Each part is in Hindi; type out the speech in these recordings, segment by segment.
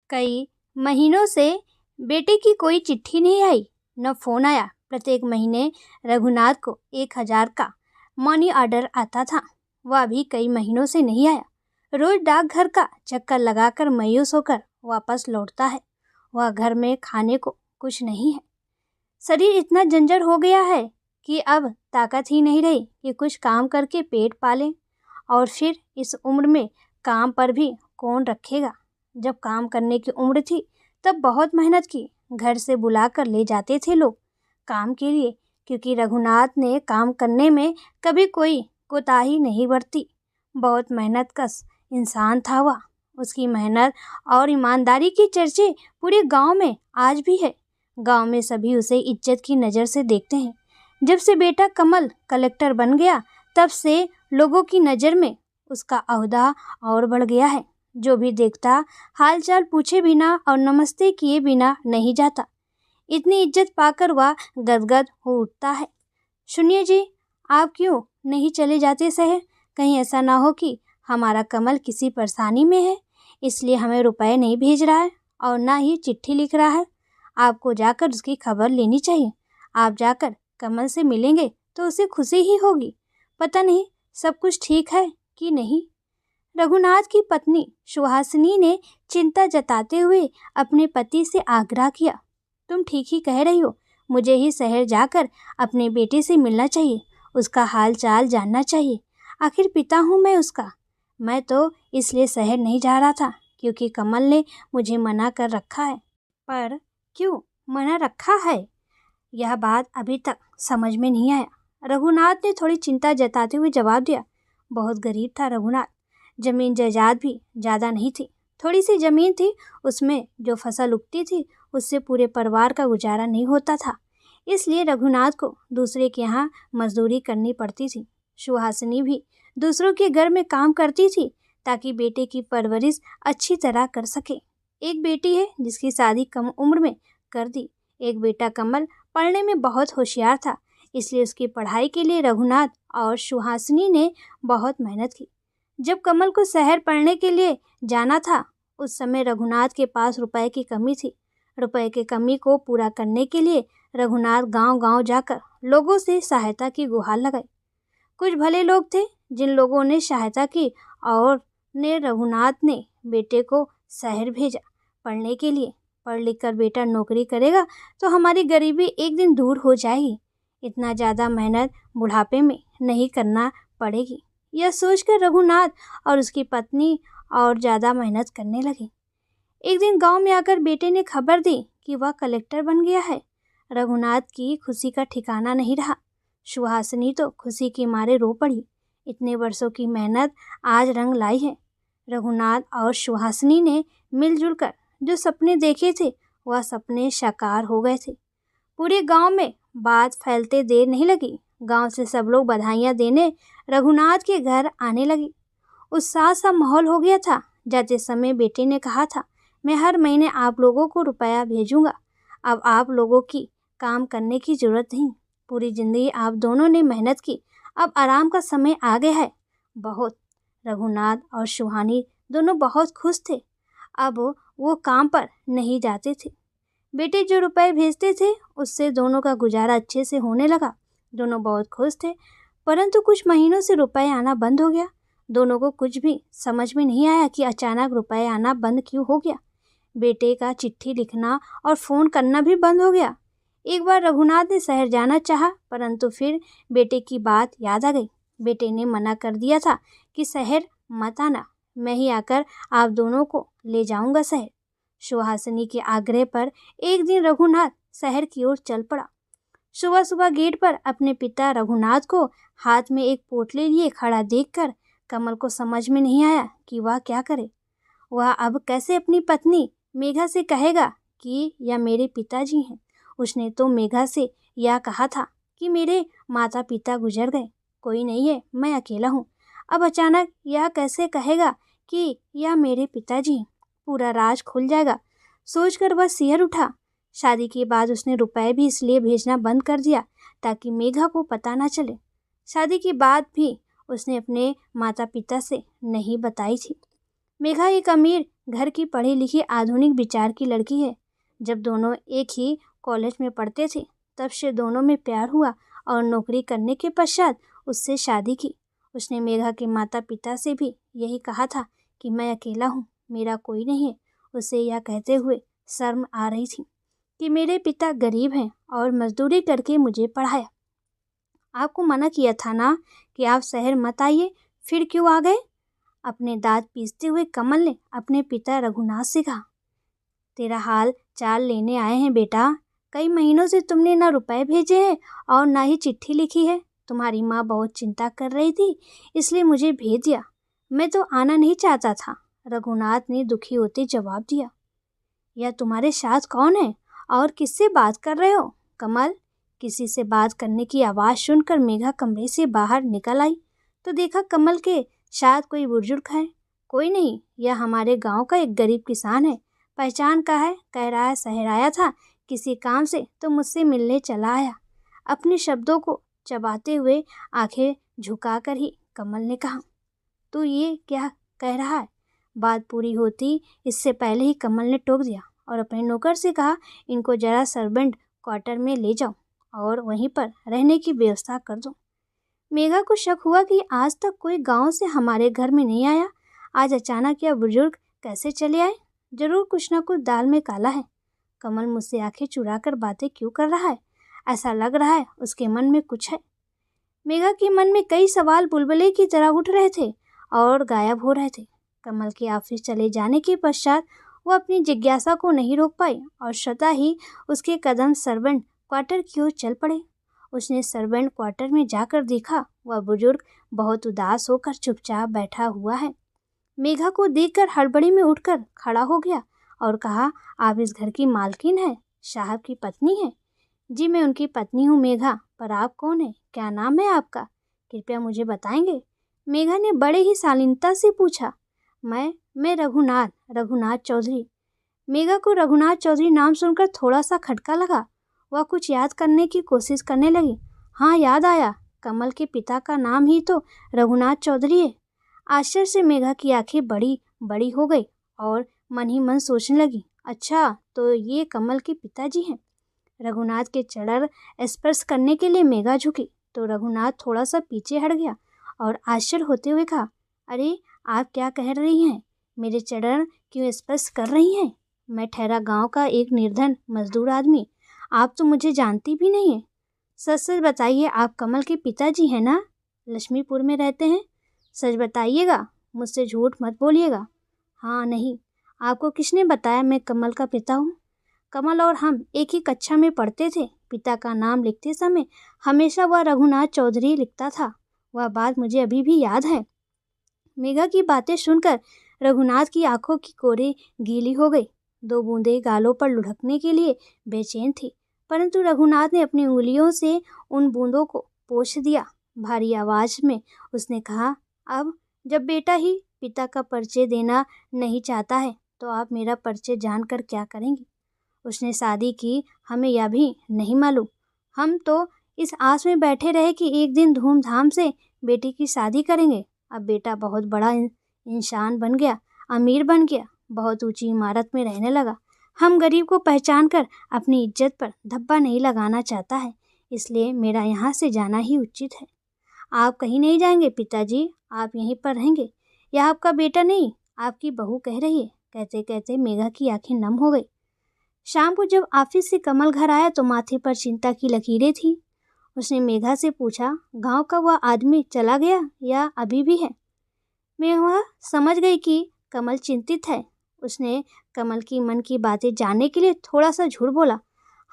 कई महीनों से बेटे की कोई चिट्ठी नहीं आई, न फोन आया। प्रत्येक महीने रघुनाथ को 1,000 का मनी ऑर्डर आता था। वह अभी कई महीनों से नहीं आया। रोज डाकघर का चक्कर लगाकर मायूस होकर वापस लौटता है। वह घर में खाने को कुछ नहीं है। शरीर इतना जंजर हो गया है कि अब ताकत ही नहीं रही कि कुछ काम करके पेट पालें। और फिर इस उम्र में काम पर भी कौन रखेगा। जब काम करने की उम्र थी तब बहुत मेहनत की। घर से बुलाकर ले जाते थे लोग काम के लिए, क्योंकि रघुनाथ ने काम करने में कभी कोई कोताही नहीं बरती। बहुत मेहनतकश इंसान था वह। उसकी मेहनत और ईमानदारी की चर्चे पूरे गांव में आज भी है। गांव में सभी उसे इज्जत की नज़र से देखते हैं। जब से बेटा कमल कलेक्टर बन गया तब से लोगों की नज़र में उसका ओहदा और बढ़ गया है। जो भी देखता हालचाल पूछे बिना और नमस्ते किए बिना नहीं जाता। इतनी इज्जत पाकर वह गदगद हो उठता है। सुनिए जी, आप क्यों नहीं चले जाते शहर? कहीं ऐसा ना हो कि हमारा कमल किसी परेशानी में है, इसलिए हमें रुपए नहीं भेज रहा है और ना ही चिट्ठी लिख रहा है। आपको जाकर उसकी खबर लेनी चाहिए। आप जाकर कमल से मिलेंगे तो उसे खुशी ही होगी। पता नहीं सब कुछ ठीक है कि नहीं। रघुनाथ की पत्नी सुहासिनी ने चिंता जताते हुए अपने पति से आग्रह किया। तुम ठीक ही कह रही हो। मुझे ही शहर जाकर अपने बेटे से मिलना चाहिए, उसका हाल चाल जानना चाहिए। आखिर पिता हूँ मैं उसका। मैं तो इसलिए शहर नहीं जा रहा था क्योंकि कमल ने मुझे मना कर रखा है। पर क्यों मना रखा है, यह बात अभी तक समझ में नहीं आया। रघुनाथ ने थोड़ी चिंता जताते हुए जवाब दिया। बहुत गरीब था रघुनाथ। जमीन जायदाद भी ज़्यादा नहीं थी। थोड़ी सी जमीन थी, उसमें जो फसल उगती थी उससे पूरे परिवार का गुजारा नहीं होता था। इसलिए रघुनाथ को दूसरे के यहाँ मजदूरी करनी पड़ती थी। सुहासिनी भी दूसरों के घर में काम करती थी ताकि बेटे की परवरिश अच्छी तरह कर सके। एक बेटी है जिसकी शादी कम उम्र में कर दी। एक बेटा कमल पढ़ने में बहुत होशियार था, इसलिए उसकी पढ़ाई के लिए रघुनाथ और सुहासिनी ने बहुत मेहनत की। जब कमल को शहर पढ़ने के लिए जाना था उस समय रघुनाथ के पास रुपए की कमी थी। रुपए की कमी को पूरा करने के लिए रघुनाथ गांव-गांव जाकर लोगों से सहायता की गुहार लगाई। कुछ भले लोग थे जिन लोगों ने सहायता की और रघुनाथ ने बेटे को शहर भेजा पढ़ने के लिए। पढ़ लिख कर बेटा नौकरी करेगा तो हमारी गरीबी एक दिन दूर हो जाएगी। इतना ज़्यादा मेहनत बुढ़ापे में नहीं करना पड़ेगी। यह सोचकर रघुनाथ और उसकी पत्नी और ज़्यादा मेहनत करने लगे। एक दिन गांव में आकर बेटे ने खबर दी कि वह कलेक्टर बन गया है। रघुनाथ की खुशी का ठिकाना नहीं रहा। सुहासिनी तो खुशी के मारे रो पड़ी। इतने वर्षों की मेहनत आज रंग लाई है। रघुनाथ और सुहासिनी ने मिलजुल कर जो सपने देखे थे वह सपने साकार हो गए थे। पूरे गांव में बात फैलते देर नहीं लगी। गांव से सब लोग बधाइयाँ देने रघुनाथ के घर आने लगी। उत्साह सा माहौल हो गया था। जाते समय बेटे ने कहा था, मैं हर महीने आप लोगों को रुपया भेजूंगा। अब आप लोगों की काम करने की ज़रूरत नहीं। पूरी ज़िंदगी आप दोनों ने मेहनत की, अब आराम का समय आ गया है। बहुत रघुनाथ और सुहानी दोनों बहुत खुश थे। अब वो काम पर नहीं जाते थे। बेटे जो रुपए भेजते थे उससे दोनों का गुजारा अच्छे से होने लगा। दोनों बहुत खुश थे, परंतु कुछ महीनों से रुपए आना बंद हो गया। दोनों को कुछ भी समझ में नहीं आया कि अचानक रुपए आना बंद क्यों हो गया। बेटे का चिट्ठी लिखना और फ़ोन करना भी बंद हो गया। एक बार रघुनाथ ने शहर जाना चाहा, परंतु फिर बेटे की बात याद आ गई। बेटे ने मना कर दिया था कि शहर मत आना, मैं ही आकर आप दोनों को ले जाऊंगा शहर। सुहासिनी के आग्रह पर एक दिन रघुनाथ शहर की ओर चल पड़ा। सुबह सुबह गेट पर अपने पिता रघुनाथ को हाथ में एक पोटली लिए खड़ा देखकर कमल को समझ में नहीं आया कि वह क्या करे। वह अब कैसे अपनी पत्नी मेघा से कहेगा कि यह मेरे पिताजी हैं। उसने तो मेघा से यह कहा था कि मेरे माता पिता गुजर गए, कोई नहीं है, मैं अकेला हूँ। अब अचानक यह कैसे कहेगा कि यह मेरे पिताजी हैं। पूरा राज खुल जाएगा, सोचकर वह सिहर उठा। शादी के बाद उसने रुपए भी इसलिए भेजना बंद कर दिया ताकि मेघा को पता ना चले। शादी के बाद भी उसने अपने माता पिता से नहीं बताई थी। मेघा एक अमीर घर की पढ़ी लिखी आधुनिक विचार की लड़की है। जब दोनों एक ही कॉलेज में पढ़ते थे तब से दोनों में प्यार हुआ और नौकरी करने के पश्चात उससे शादी की। उसने मेघा के माता पिता से भी यही कहा था कि मैं अकेला हूँ, मेरा कोई नहीं है। उसे यह कहते हुए शर्म आ रही थी कि मेरे पिता गरीब हैं और मजदूरी करके मुझे पढ़ाया। आपको मना किया था ना कि आप शहर मत आइए, फिर क्यों आ गए? अपने दांत पीसते हुए कमल ने अपने पिता रघुनाथ से कहा। तेरा हाल चाल लेने आए हैं बेटा। कई महीनों से तुमने ना रुपए भेजे हैं और ना ही चिट्ठी लिखी है। तुम्हारी माँ बहुत चिंता कर रही थी, इसलिए मुझे भेज दिया। मैं तो आना नहीं चाहता था, रघुनाथ ने दुखी होते जवाब दिया। यह तुम्हारे साथ कौन है और किससे बात कर रहे हो? कमल, किसी से बात करने की आवाज़ सुनकर मेघा कमरे से बाहर निकल आई तो देखा कमल के साथ कोई बुजुर्ग है। कोई नहीं, यह हमारे गांव का एक गरीब किसान है। पहचान का है, कह रहा है शहर आया था किसी काम से तो मुझसे मिलने चला आया। अपने शब्दों को चबाते हुए आंखें झुकाकर ही कमल ने कहा। तू ये क्या कह रहा है? बात पूरी होती इससे पहले ही कमल ने टोक दिया और अपने नौकर से कहा, इनको जरा सर्वेंट क्वार्टर में ले जाओ और वहीं पर रहने की व्यवस्था कर दो। मेघा को शक हुआ कि आज तक कोई गांव से हमारे घर में नहीं आया। आज अचानक यह बुजुर्ग कैसे चले आए? जरूर कुछ न कुछ दाल में काला है। कमल मुझसे आंखें चुराकर बातें क्यों कर रहा है? ऐसा लग रहा है उसके मन में कुछ है। मेघा के मन में कई सवाल बुलबुले की तरह उठ रहे थे और गायब हो रहे थे। कमल के ऑफिस चले जाने के पश्चात वो अपनी जिज्ञासा को नहीं रोक पाई और स्वतः ही उसके कदम सर्वेंट क्वार्टर की ओर चल पड़े। उसने सर्वेंट क्वार्टर में जाकर देखा, वह बुजुर्ग बहुत उदास होकर चुपचाप बैठा हुआ है। मेघा को देखकर हड़बड़ी में उठकर खड़ा हो गया और कहा, आप इस घर की मालकिन हैं, साहब की पत्नी हैं? जी मैं उनकी पत्नी हूँ मेघा, पर आप कौन हैं? क्या नाम है आपका? कृपया मुझे बताएंगे? मेघा ने बड़े ही शालीनता से पूछा। मैं रघुनाथ चौधरी। मेघा को रघुनाथ चौधरी नाम सुनकर थोड़ा सा खटका लगा। वह कुछ याद करने की कोशिश करने लगी। हाँ, याद आया, कमल के पिता का नाम ही तो रघुनाथ चौधरी है। आश्चर्य से मेघा की आंखें बड़ी बड़ी हो गई और मन ही मन सोचने लगी, अच्छा तो ये कमल के पिताजी हैं। रघुनाथ के चरण स्पर्श करने के लिए मेघा झुकी तो रघुनाथ थोड़ा सा पीछे हट गया और आश्चर्य होते हुए कहा, अरे आप क्या कह रही हैं? मेरे चरण क्यों स्पर्श कर रही हैं? मैं ठहरा गांव का एक निर्धन मजदूर आदमी, आप तो मुझे जानती भी नहीं है। सच सच बताइए, आप कमल के पिताजी हैं ना? लक्ष्मीपुर में रहते हैं? सच बताइएगा, मुझसे झूठ मत बोलिएगा। हाँ नहीं, आपको किसने बताया मैं कमल का पिता हूँ? कमल और हम एक ही कक्षा में पढ़ते थे। पिता का नाम लिखते समय हमेशा वह रघुनाथ चौधरी लिखता था। वह बात मुझे अभी भी याद है। मेघा की बातें सुनकर रघुनाथ की आंखों की कोरे गीली हो गई। दो बूंदें गालों पर लुढ़कने के लिए बेचैन थी, परंतु रघुनाथ ने अपनी उंगलियों से उन बूंदों को पोंछ दिया। भारी आवाज में उसने कहा, अब जब बेटा ही पिता का परिचय देना नहीं चाहता है तो आप मेरा परिचय जानकर क्या करेंगी? उसने शादी की, हमें यह भी नहीं मालूम। हम तो इस आस में बैठे रहे कि एक दिन धूमधाम से बेटी की शादी करेंगे। अब बेटा बहुत बड़ा इंसान बन गया, अमीर बन गया, बहुत ऊंची इमारत में रहने लगा। हम गरीब को पहचान कर अपनी इज्जत पर धब्बा नहीं लगाना चाहता है, इसलिए मेरा यहाँ से जाना ही उचित है। आप कहीं नहीं जाएंगे पिताजी, आप यहीं पर रहेंगे। यह आपका बेटा नहीं, आपकी बहू कह रही है। कहते कहते मेघा की आंखें नम हो गई। शाम को जब ऑफिस से कमल घर आया तो माथे पर चिंता की लकीरें थी। उसने मेघा से पूछा, गांव का वह आदमी चला गया या अभी भी है? मेघा समझ गई कि कमल चिंतित है। उसने कमल की मन की बातें जानने के लिए थोड़ा सा झूठ बोला।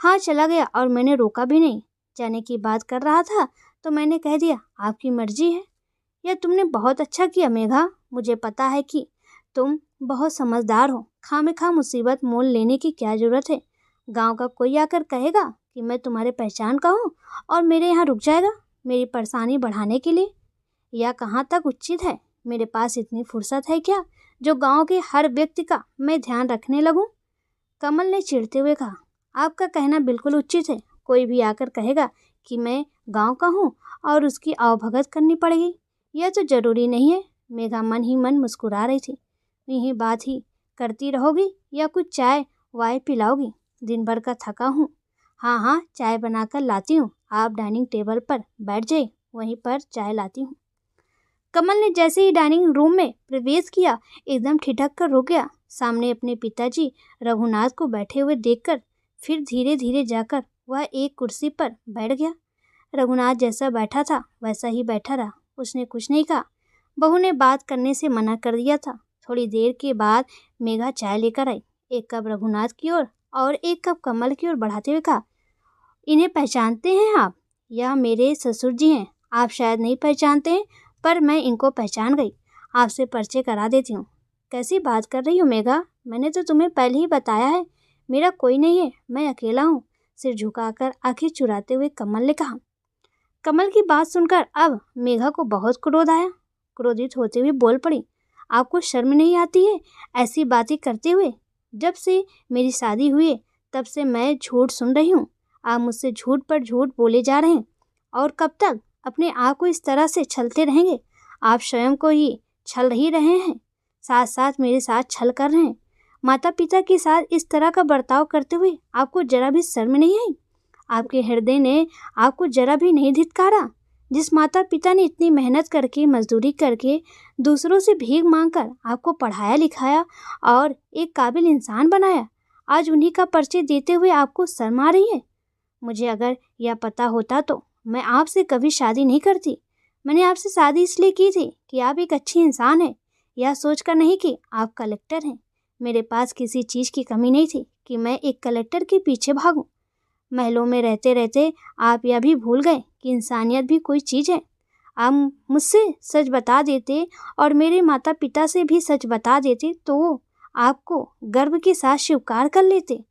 हाँ चला गया, और मैंने रोका भी नहीं। जाने की बात कर रहा था तो मैंने कह दिया, आपकी मर्जी है। यह तुमने बहुत अच्छा किया मेघा। मुझे पता है कि तुम बहुत समझदार हो। खामखा मुसीबत मोल लेने की क्या जरूरत है? गांव का कोई आकर कहेगा कि मैं तुम्हारे पहचान का हूँ और मेरे यहाँ रुक जाएगा मेरी परेशानी बढ़ाने के लिए? यह कहाँ तक उचित है? मेरे पास इतनी फुर्सत है क्या जो गांव के हर व्यक्ति का मैं ध्यान रखने लगूं? कमल ने चिढ़ते हुए कहा, आपका कहना बिल्कुल उचित है। कोई भी आकर कहेगा कि मैं गांव का हूँ और उसकी आवभगत करनी पड़ेगी, यह तो जरूरी नहीं है। मेघा मन ही मन मुस्कुरा रही थी। यही बात ही करती रहोगी या कुछ चाय वाय पिलाओगी? दिन भर का थका हूँ। हाँ हाँ, चाय बनाकर लाती हूँ, आप डाइनिंग टेबल पर बैठ जाइए, वहीं पर चाय लाती हूँ। कमल ने जैसे ही डाइनिंग रूम में प्रवेश किया एकदम ठिठक कर रुक गया। सामने अपने पिताजी रघुनाथ को बैठे हुए देखकर फिर धीरे धीरे जाकर वह एक कुर्सी पर बैठ गया। रघुनाथ जैसा बैठा था वैसा ही बैठा रहा। उसने कुछ नहीं कहा। बहू ने बात करने से मना कर दिया था। थोड़ी देर के बाद मेघा चाय लेकर आई, एक कप रघुनाथ की ओर और एक कप कमल की ओर बढ़ाते हुए कहा, इन्हें पहचानते हैं आप? यह मेरे ससुर जी हैं। आप शायद नहीं पहचानते हैं, पर मैं इनको पहचान गई। आपसे परिचय करा देती हूँ। कैसी बात कर रही हो मेघा? मैंने तो तुम्हें पहले ही बताया है, मेरा कोई नहीं है, मैं अकेला हूँ। सिर झुकाकर आंखें चुराते हुए कमल ने कहा। कमल की बात सुनकर अब मेघा को बहुत क्रोध आया। क्रोधित होते हुए बोल पड़ी, आपको शर्म नहीं आती है ऐसी बातें करते हुए? जब से मेरी शादी हुई है तब से मैं झूठ सुन रही हूँ। आप मुझसे झूठ पर झूठ बोले जा रहे हैं, और कब तक अपने आप को इस तरह से छलते रहेंगे? आप स्वयं को ही छल ही रहे हैं, साथ साथ मेरे साथ छल कर रहे हैं। माता पिता के साथ इस तरह का बर्ताव करते हुए आपको जरा भी शर्म नहीं आई? आपके हृदय ने आपको जरा भी नहीं धिक्कारा? जिस माता पिता ने इतनी मेहनत करके मजदूरी करके दूसरों से भीख मांगकर आपको पढ़ाया लिखाया और एक काबिल इंसान बनाया, आज उन्हीं का परिचय देते हुए आपको शर्म आ रही है? मुझे अगर यह पता होता तो मैं आपसे कभी शादी नहीं करती। मैंने आपसे शादी इसलिए की थी कि आप एक अच्छी इंसान हैं, यह सोचकर नहीं कि आप कलेक्टर हैं। मेरे पास किसी चीज़ की कमी नहीं थी कि मैं एक कलेक्टर के पीछे भागूं। महलों में रहते रहते आप यह भी भूल गए कि इंसानियत भी कोई चीज़ है। आप मुझसे सच बता देते और मेरे माता पिता से भी सच बता देते तो वो आपको गर्व के साथ स्वीकार कर लेते।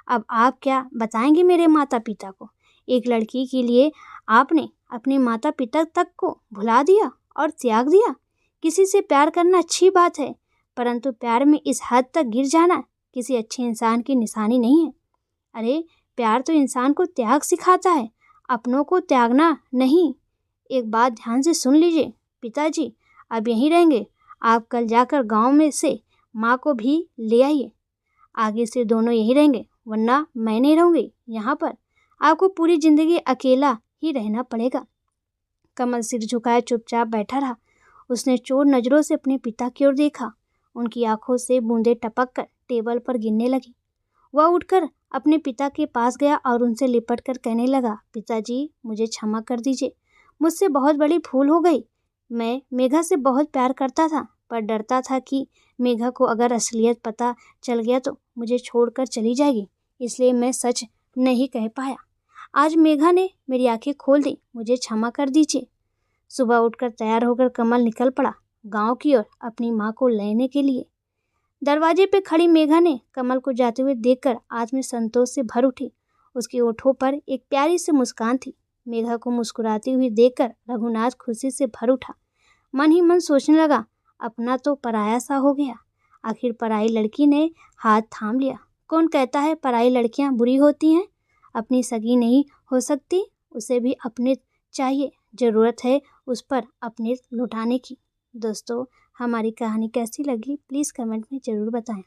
अब आप क्या बताएंगे मेरे माता पिता को? एक लड़की के लिए आपने अपने माता पिता तक को भुला दिया और त्याग दिया। किसी से प्यार करना अच्छी बात है, परंतु प्यार में इस हद तक गिर जाना किसी अच्छे इंसान की निशानी नहीं है। अरे प्यार तो इंसान को त्याग सिखाता है, अपनों को त्यागना नहीं। एक बात ध्यान से सुन लीजिए, पिताजी अब यहीं रहेंगे। आप कल जाकर गांव में से माँ को भी ले आइए। आगे से दोनों यहीं रहेंगे, वरना मैं नहीं रहूँगी यहाँ पर। आपको पूरी जिंदगी अकेला ही रहना पड़ेगा। कमल सिर झुकाए चुपचाप बैठा रहा। उसने चोर नज़रों से अपने पिता की ओर देखा। उनकी आंखों से बूंदें टपक कर टेबल पर गिरने लगी। वह उठकर अपने पिता के पास गया और उनसे लिपट कर कहने लगा, पिताजी मुझे क्षमा कर दीजिए, मुझसे बहुत बड़ी भूल हो गई। मैं मेघा से बहुत प्यार करता था, पर डरता था कि मेघा को अगर असलियत पता चल गया तो मुझे छोड़कर चली जाएगी, इसलिए मैं सच नहीं कह पाया। आज मेघा ने मेरी आंखें खोल दी, मुझे क्षमा कर दीजिए। सुबह उठकर तैयार होकर कमल निकल पड़ा गांव की ओर अपनी माँ को लेने के लिए। दरवाजे पे खड़ी मेघा ने कमल को जाते हुए देखकर आत्म संतोष से भर उठी। उसके ओठों पर एक प्यारी सी मुस्कान थी। मेघा को मुस्कुराती हुई देखकर रघुनाथ खुशी से भर उठा। मन ही मन सोचने लगा, अपना तो पराया सा हो गया। आखिर पराई लड़की ने हाथ थाम लिया। कौन कहता है पराई लड़कियां बुरी होती हैं? अपनी सगी नहीं हो सकती, उसे भी अपने चाहिए। ज़रूरत है उस पर अपने लुटाने की। दोस्तों, हमारी कहानी कैसी लगी प्लीज़ कमेंट में ज़रूर बताएं।